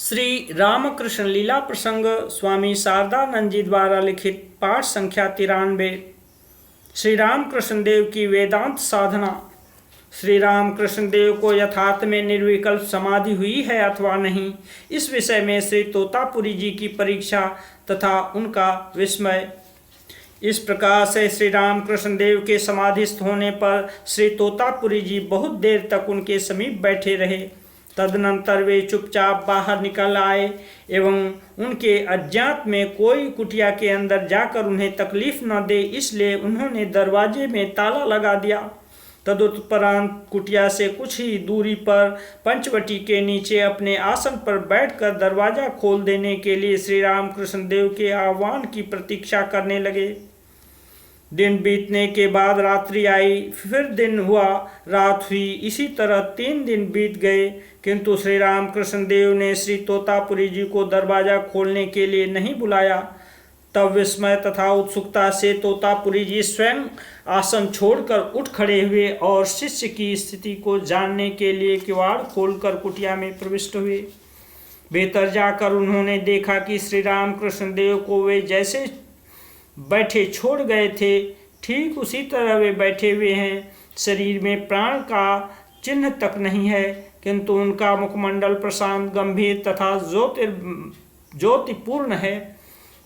श्री रामकृष्ण लीला प्रसंग स्वामी शारदानंद जी द्वारा लिखित पाठ संख्या 93। श्री रामकृष्ण देव की वेदांत साधना। श्री रामकृष्ण देव को यथार्थ में निर्विकल्प समाधि हुई है अथवा नहीं, इस विषय में श्री तोतापुरी जी की परीक्षा तथा उनका विस्मय। इस प्रकार से श्री रामकृष्ण देव के समाधिस्थ होने पर श्री तोतापुरी जी बहुत देर तक उनके समीप बैठे रहे। तदनंतर वे चुपचाप बाहर निकल आए एवं उनके अज्ञात में कोई कुटिया के अंदर जाकर उन्हें तकलीफ न दे, इसलिए उन्होंने दरवाजे में ताला लगा दिया। तदुपरांत कुटिया से कुछ ही दूरी पर पंचवटी के नीचे अपने आसन पर बैठकर दरवाजा खोल देने के लिए श्री रामकृष्ण देव के आह्वान की प्रतीक्षा करने लगे। दिन बीतने के बाद रात्रि आई, फिर दिन हुआ, रात हुई, इसी तरह 3 दिन बीत गए, किंतु श्री रामकृष्ण देव ने श्री तोतापुरी जी को दरवाजा खोलने के लिए नहीं बुलाया। तब विस्मय तथा उत्सुकता से तोतापुरी जी स्वयं आसन छोड़कर उठ खड़े हुए और शिष्य की स्थिति को जानने के लिए किवाड़ खोलकर कुटिया में प्रविष्ट हुए। भीतर जाकर उन्होंने देखा कि श्री रामकृष्ण देव को वे जैसे बैठे छोड़ गए थे, ठीक उसी तरह वे बैठे हुए हैं। शरीर में प्राण का चिन्ह तक नहीं है, किंतु उनका मुखमंडल प्रशांत, गंभीर तथा ज्योतिपूर्ण है।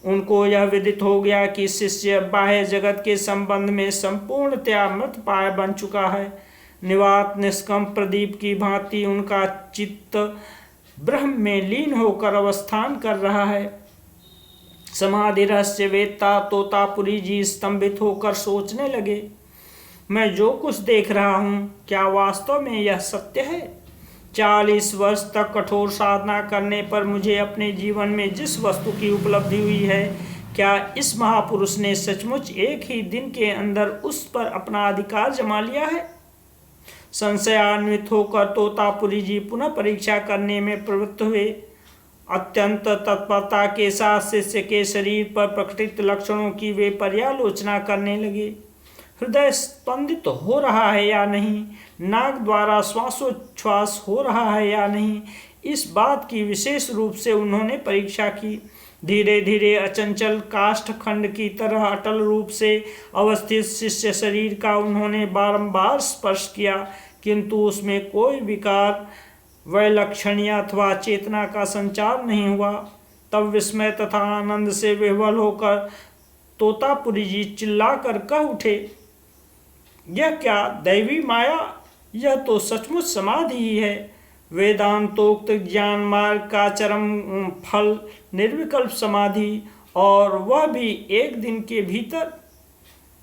उनको यह विदित हो गया कि शिष्य बाह्य जगत के संबंध में संपूर्णतया मृतप्राय बन चुका है। निवात निष्कम प्रदीप की भांति उनका चित्त ब्रह्म में लीन होकर अवस्थान कर रहा है। समाधि रहस्य वेत्ता तोतापुरी जी स्तंभित होकर सोचने लगे, मैं जो कुछ देख रहा हूँ, क्या वास्तव में यह सत्य है? 40 वर्ष तक कठोर साधना करने पर मुझे अपने जीवन में जिस वस्तु की उपलब्धि हुई है, क्या इस महापुरुष ने सचमुच एक ही दिन के अंदर उस पर अपना अधिकार जमा लिया है? संशयान्वित होकर तोतापुरी जी पुनः परीक्षा करने में प्रवृत्त हुए। अत्यंत तत्परता के साथ शिष्य के शरीर पर प्रकटित लक्षणों की वे पर्यालोचना करने लगे। हृदय स्पंदित हो रहा है या नहीं, नाक द्वारा श्वासोच्छ्वास हो रहा है या नहीं, इस बात की विशेष रूप से उन्होंने परीक्षा की। धीरे धीरे अचंचल काष्ठखंड की तरह अटल रूप से अवस्थित शिष्य शरीर का उन्होंने बारंबार स्पर्श किया, किंतु उसमें कोई विकार, वैलक्षण्य अथवा चेतना का संचार नहीं हुआ। तब विस्मय तथा आनंद से विह्वल होकर तोतापुरी जी चिल्लाकर कह उठे, यह क्या दैवी माया? यह तो सचमुच समाधि ही है। वेदांतोक्त ज्ञान मार्ग का चरम फल निर्विकल्प समाधि, और वह भी एक दिन के भीतर।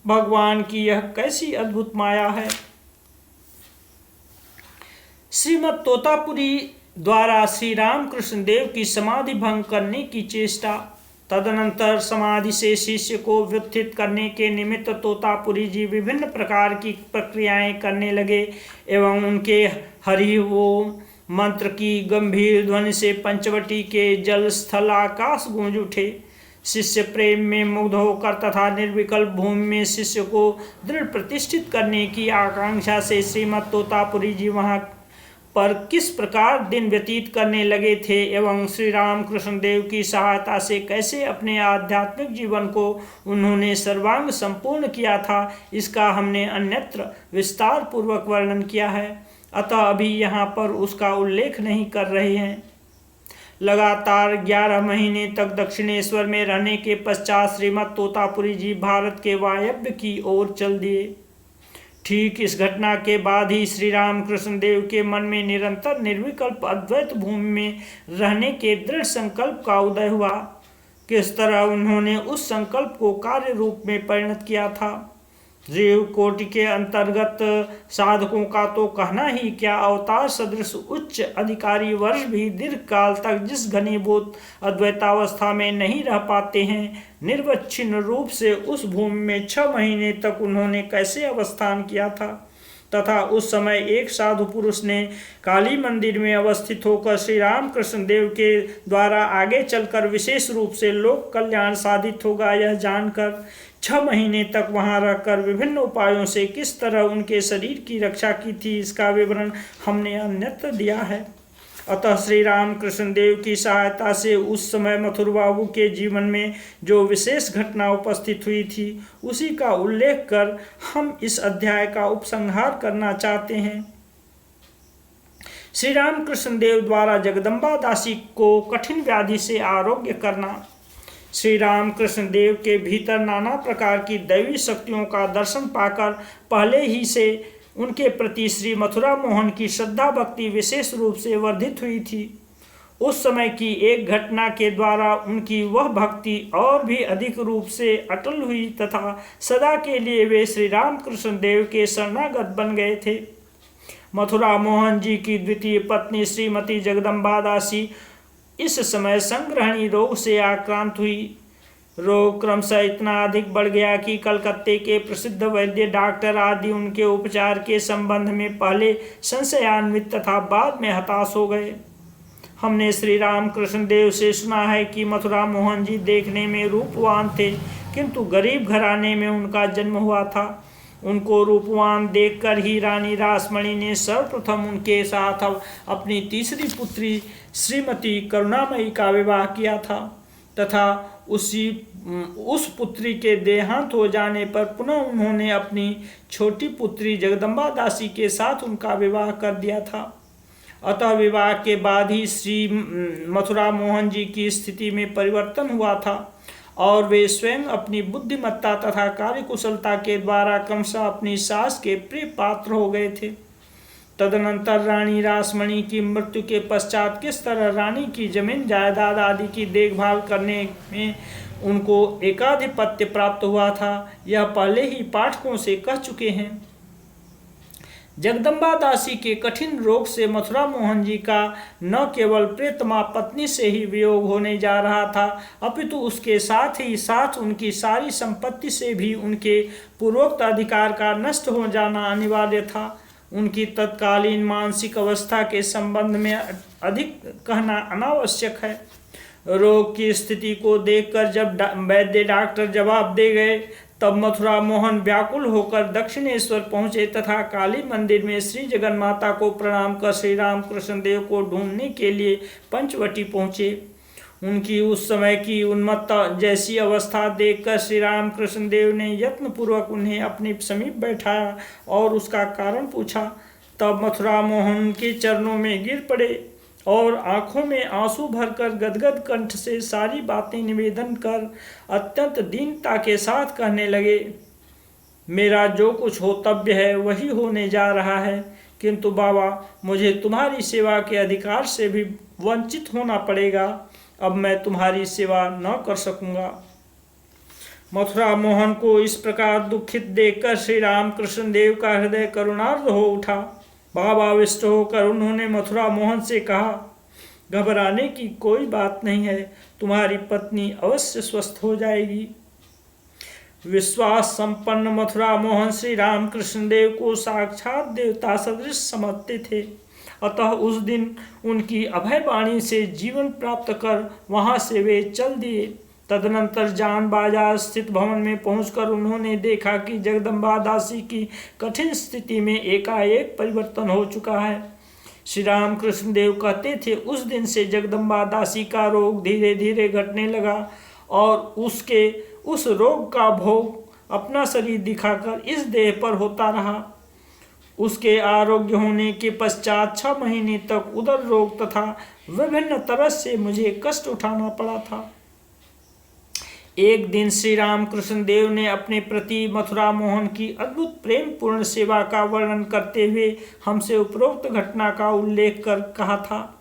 भगवान की यह कैसी अद्भुत माया है। श्रीमद् तोतापुरी द्वारा श्री रामकृष्ण देव की समाधि भंग करने की चेष्टा। तदनंतर समाधि से शिष्य को व्युत्थित करने के निमित्त तोतापुरी जी विभिन्न प्रकार की प्रक्रियाएं करने लगे एवं उनके हरि ओम मंत्र की गंभीर ध्वनि से पंचवटी के जल स्थल आकाश गूंज उठे। शिष्य प्रेम में मुग्ध होकर तथा निर्विकल्प भूमि में शिष्य को दृढ़ प्रतिष्ठित करने की आकांक्षा से श्रीमद् तोतापुरी जी वहाँ पर किस प्रकार दिन व्यतीत करने लगे थे एवं श्री रामकृष्ण देव की सहायता से कैसे अपने आध्यात्मिक जीवन को उन्होंने सर्वांग संपूर्ण किया था, इसका हमने अन्यत्र विस्तार पूर्वक वर्णन किया है, अतः अभी यहाँ पर उसका उल्लेख नहीं कर रहे हैं। लगातार 11 महीने तक दक्षिणेश्वर में रहने के पश्चात श्रीमद् तोतापुरी जी भारत के वायव्य की ओर चल दिए। ठीक इस घटना के बाद ही श्री रामकृष्ण देव के मन में निरंतर निर्विकल्प अद्वैत भूमि में रहने के दृढ़ संकल्प का उदय हुआ। किस तरह उन्होंने उस संकल्प को कार्य रूप में परिणत किया था। जीव कोटि के अंतर्गत साधकों का तो कहना ही क्या, अवतार सदृश उच्च अधिकारी वर्ष भी दीर्घ काल तक जिस घनीभूत अद्वैतावस्था में नहीं रह पाते हैं, निर्वच्छिन्न रूप से उस भूमि में 6 महीने तक उन्होंने कैसे अवस्थान किया था, तथा उस समय एक साधु पुरुष ने काली मंदिर में अवस्थित होकर श्री रामकृष्ण देव के द्वारा आगे चलकर विशेष रूप से लोक कल्याण साधित होगा, यह जानकर 6 महीने तक वहां रहकर विभिन्न उपायों से किस तरह उनके शरीर की रक्षा की थी, इसका विवरण हमने अन्यत्र दिया है। अतः श्री राम कृष्ण देव की सहायता से उस समय मथुर बाबू के जीवन में जो विशेष घटना उपस्थित हुई थी उसी का उल्लेख कर हम इस अध्याय का उपसंहार करना चाहते हैं। श्री राम कृष्ण देव द्वारा जगदम्बा दासी को कठिन व्याधि से आरोग्य करना। श्री राम कृष्ण देव के भीतर नाना प्रकार की दैवी शक्तियों का दर्शन पाकर पहले ही से उनके प्रति श्री मथुरा मोहन की श्रद्धा भक्ति विशेष रूप से वर्धित हुई थी। उस समय की एक घटना के द्वारा उनकी वह भक्ति और भी अधिक रूप से अटल हुई तथा सदा के लिए वे श्री राम कृष्ण देव के शरणागत बन गए थे। मथुरा मोहन जी की द्वितीय पत्नी श्रीमती जगदम्बा दासी इस समय संग्रहणी रोग से आक्रांत हुई। रोग क्रमशः इतना अधिक बढ़ गया कि कलकत्ते के प्रसिद्ध वैद्य डॉक्टर आदि उनके उपचार के संबंध में पहले संशयान्वित तथा बाद में हताश हो गए। हमने श्री राम कृष्ण देव से सुना है कि मथुरा मोहन जी देखने में रूपवान थे, किंतु गरीब घराने में उनका जन्म हुआ था। उनको रूपवान देखकर ही रानी रासमणी ने सर्वप्रथम उनके साथ अपनी तीसरी पुत्री श्रीमती करुणामयी का विवाह किया था तथा उस पुत्री के देहांत हो जाने पर पुनः उन्होंने अपनी छोटी पुत्री जगदम्बा दासी के साथ उनका विवाह कर दिया था। अतः विवाह के बाद ही श्री मथुरा मोहन जी की स्थिति में परिवर्तन हुआ था और वे स्वयं अपनी बुद्धिमत्ता तथा कार्यकुशलता के द्वारा क्रमशः अपनी सास के प्रिय पात्र हो गए थे। तदनंतर रानी रासमणी की मृत्यु के पश्चात किस तरह रानी की जमीन जायदाद आदि की देखभाल करने में उनको एकाधिपत्य प्राप्त हुआ था, यह पहले ही पाठकों से कह चुके हैं। जगदम्बा दासी के कठिन रोग से मथुरा मोहन जी का न केवल प्रियतमा पत्नी से ही वियोग होने जा रहा था, अपितु उसके साथ ही साथ उनकी सारी संपत्ति से भी उनके पूर्वोक्त अधिकार का नष्ट हो जाना अनिवार्य था। उनकी तत्कालीन मानसिक अवस्था के संबंध में अधिक कहना अनावश्यक है। रोग की स्थिति को देखकर जब वैद्य डॉक्टर जवाब दे गए, तब मथुरा मोहन व्याकुल होकर दक्षिणेश्वर पहुंचे तथा काली मंदिर में श्री जगन्माता को प्रणाम कर श्री राम कृष्ण देव को ढूंढने के लिए पंचवटी पहुंचे। उनकी उस समय की उन्मत्त जैसी अवस्था देखकर श्री राम कृष्ण देव ने यत्नपूर्वक उन्हें अपने समीप बैठाया और उसका कारण पूछा। तब मथुरा मोहन के चरणों में गिर पड़े और आंखों में आंसू भरकर गदगद कंठ से सारी बातें निवेदन कर अत्यंत दीनता के साथ कहने लगे, मेरा जो कुछ होतव्य है वही होने जा रहा है, किंतु बाबा मुझे तुम्हारी सेवा के अधिकार से भी वंचित होना पड़ेगा। अब मैं तुम्हारी सेवा न कर सकूंगा। मथुरा मोहन को इस प्रकार दुखित देखकर श्री राम कृष्ण देव का हृदय करुणार्द्र हो उठा। भावाविष्ट होकर उन्होंने मथुरा मोहन से कहा, घबराने की कोई बात नहीं है, तुम्हारी पत्नी अवश्य स्वस्थ हो जाएगी। विश्वास संपन्न मथुरा मोहन श्री राम कृष्ण देव को साक्षात देवता सदृश समझते थे। अतः उस दिन उनकी अभय वाणी से जीवन प्राप्त कर वहां से वे चल दिए। तदनंतर जान बाजार स्थित भवन में पहुंचकर उन्होंने देखा कि जगदम्बा दासी की कठिन स्थिति में एकाएक परिवर्तन हो चुका है। श्री राम कृष्ण देव कहते थे, उस दिन से जगदम्बा दासी का रोग धीरे धीरे घटने लगा और उसके उस रोग का भोग अपना शरीर दिखाकर इस देह पर होता रहा। उसके आरोग्य होने के पश्चात 6 महीने तक उदर रोग तथा विभिन्न तरह से मुझे कष्ट उठाना पड़ा था। एक दिन श्री राम कृष्ण देव ने अपने प्रति मथुरा मोहन की अद्भुत प्रेम पूर्ण सेवा का वर्णन करते हुए हमसे उपरोक्त घटना का उल्लेख कर कहा था,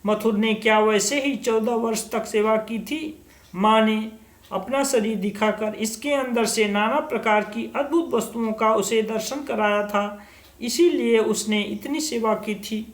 मथुर ने क्या वैसे ही 14 वर्ष तक सेवा की थी। माँ ने अपना शरीर दिखाकर इसके अंदर से नाना प्रकार की अद्भुत वस्तुओं का उसे दर्शन कराया था, इसीलिए उसने इतनी सेवा की थी।